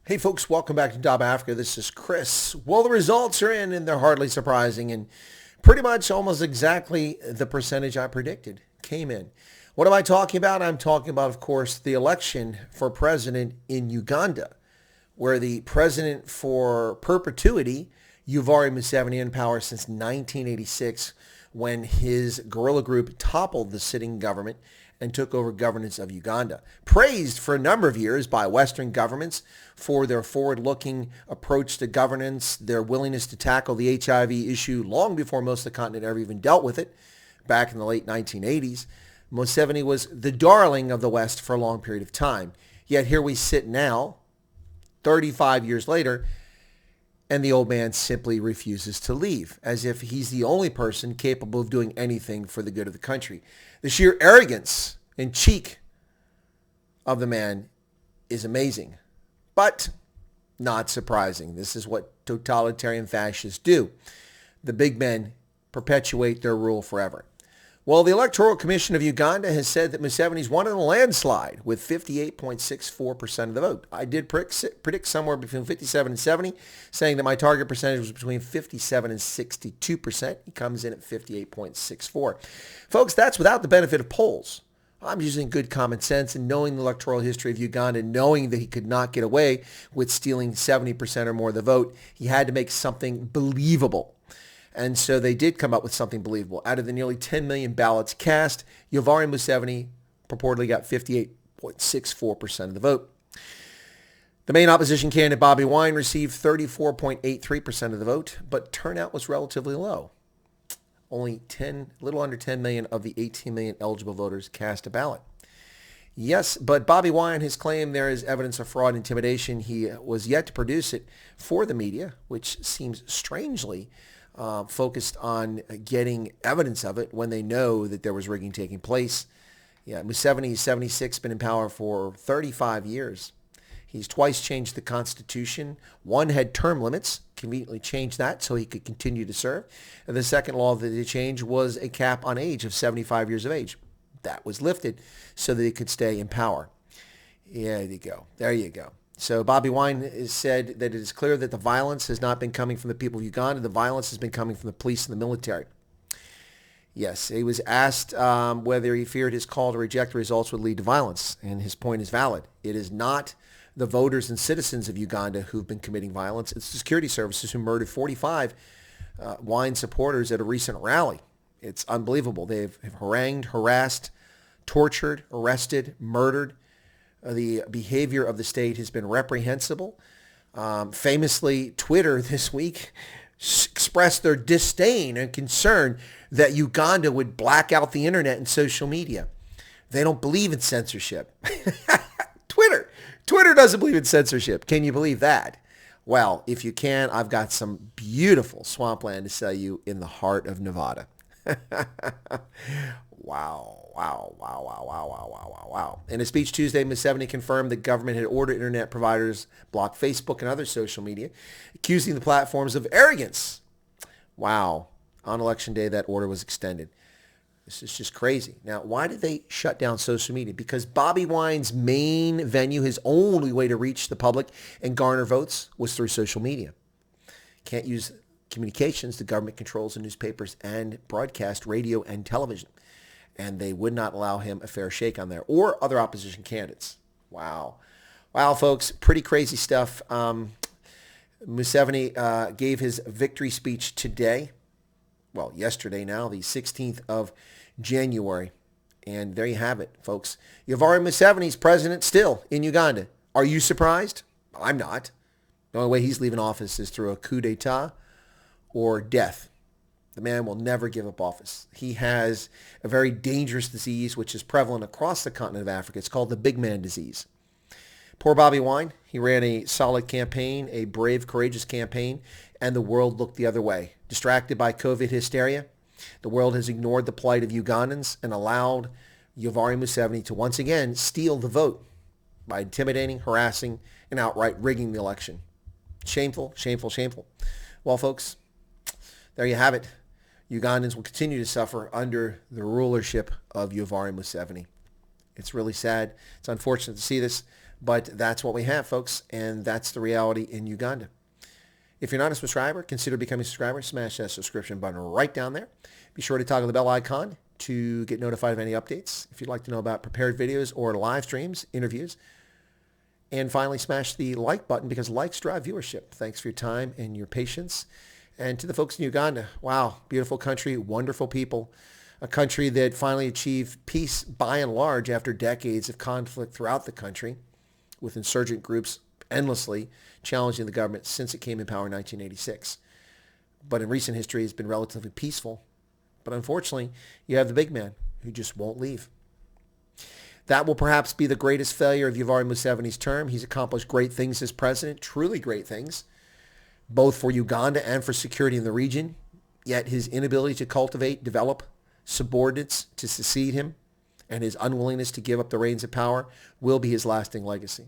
Hey folks, welcome back to Top Africa. This is Chris. Well, the results are in and they're hardly surprising and pretty much almost exactly the percentage I predicted came in. What am I talking about? I'm talking about, of course, the election for president in Uganda, where the president for perpetuity, Yoweri Museveni, in power since 1986, when his guerrilla group toppled the sitting government and took over governance of Uganda. Praised for a number of years by Western governments for their forward-looking approach to governance, their willingness to tackle the HIV issue long before most of the continent ever even dealt with it, back in the late 1980s, Museveni was the darling of the West for a long period of time. Yet here we sit now, 35 years later, and the old man simply refuses to leave, as if he's the only person capable of doing anything for the good of the country. The sheer arrogance and cheek of the man is amazing, but not surprising. This is what totalitarian fascists do. The big men perpetuate their rule forever. Well, the Electoral Commission of Uganda has said that Museveni's won in a landslide with 58.64% of the vote. I did predict somewhere between 57 and 70, saying that my target percentage was between 57 and 62%. He comes in at 58.64. Folks, that's without the benefit of polls. I'm using good common sense and knowing the electoral history of Uganda, knowing that he could not get away with stealing 70% or more of the vote. He had to make something believable. And so they did come up with something believable. Out of the nearly 10 million ballots cast, Yoweri Museveni purportedly got 58.64% of the vote. The main opposition candidate, Bobi Wine, received 34.83% of the vote, but turnout was relatively low. Only a little under 10 million of the 18 million eligible voters cast a ballot. Yes, but Bobi Wine has claimed there is evidence of fraud and intimidation. He was yet to produce it for the media, which seems strangely focused on getting evidence of it when they know that there was rigging taking place. Yeah, Museveni, 76, been in power for 35 years. He's twice changed the Constitution. One had term limits, conveniently changed that so he could continue to serve. And the second law that they changed was a cap on age of 75 years of age. That was lifted so that he could stay in power. Yeah, there you go. There you go. So Bobi Wine has said that it is clear that the violence has not been coming from the people of Uganda. The violence has been coming from the police and the military. Yes, he was asked whether he feared his call to reject the results would lead to violence, and his point is valid. It is not the voters and citizens of Uganda who've been committing violence. It's the security services who murdered 45 Wine supporters at a recent rally. It's unbelievable. They've harangued, harassed, tortured, arrested, murdered. The behavior of the state has been reprehensible. Famously, Twitter this week expressed their disdain and concern that Uganda would black out the internet and social media. They don't believe in censorship. Twitter doesn't believe in censorship. Can you believe that? Well, if you can, I've got some beautiful swampland to sell you in the heart of Nevada. Wow. In a speech Tuesday, Museveni confirmed the government had ordered internet providers block Facebook and other social media, accusing the platforms of arrogance. Wow. On election day, that order was extended. This is just crazy. Now, why did they shut down social media? Because Bobi Wine's main venue, his only way to reach the public and garner votes was through social media. Can't use communications. The government controls the newspapers and broadcast radio and television. And they would not allow him a fair shake on there or other opposition candidates. Wow. Wow, folks, pretty crazy stuff. Museveni gave his victory speech today. Well, yesterday now, the 16th of January. And there you have it, folks. Yoweri Museveni's president still in Uganda. Are you surprised? I'm not. The only way he's leaving office is through a coup d'etat or death. The man will never give up office. He has a very dangerous disease which is prevalent across the continent of Africa. It's called the big man disease. Poor Bobi Wine. He ran a solid campaign, a brave, courageous campaign, and the world looked the other way. Distracted by COVID hysteria, the world has ignored the plight of Ugandans and allowed Yoweri Museveni to once again steal the vote by intimidating, harassing, and outright rigging the election. Shameful, shameful, shameful. Well, folks, there you have it. Ugandans will continue to suffer under the rulership of Yoweri Museveni. It's really sad. It's unfortunate to see this, But that's what we have, folks, and that's the reality in Uganda. If you're not a subscriber, consider becoming a subscriber. Smash that subscription button right down there. Be sure to toggle the bell icon to get notified of any updates. If you'd like to know about prepared videos or live streams, interviews. And finally, smash the like button because likes drive viewership. Thanks for your time and your patience. And to the folks in Uganda, wow, beautiful country, wonderful people. A country that finally achieved peace by and large after decades of conflict throughout the country with insurgent groups endlessly challenging the government since it came in power in 1986. But in recent history, it's been relatively peaceful. But unfortunately, you have the big man who just won't leave. That will perhaps be the greatest failure of Yoweri Museveni's term. He's accomplished great things as president, truly great things, both for Uganda and for security in the region. Yet his inability to cultivate, develop subordinates to succeed him, and his unwillingness to give up the reins of power will be his lasting legacy.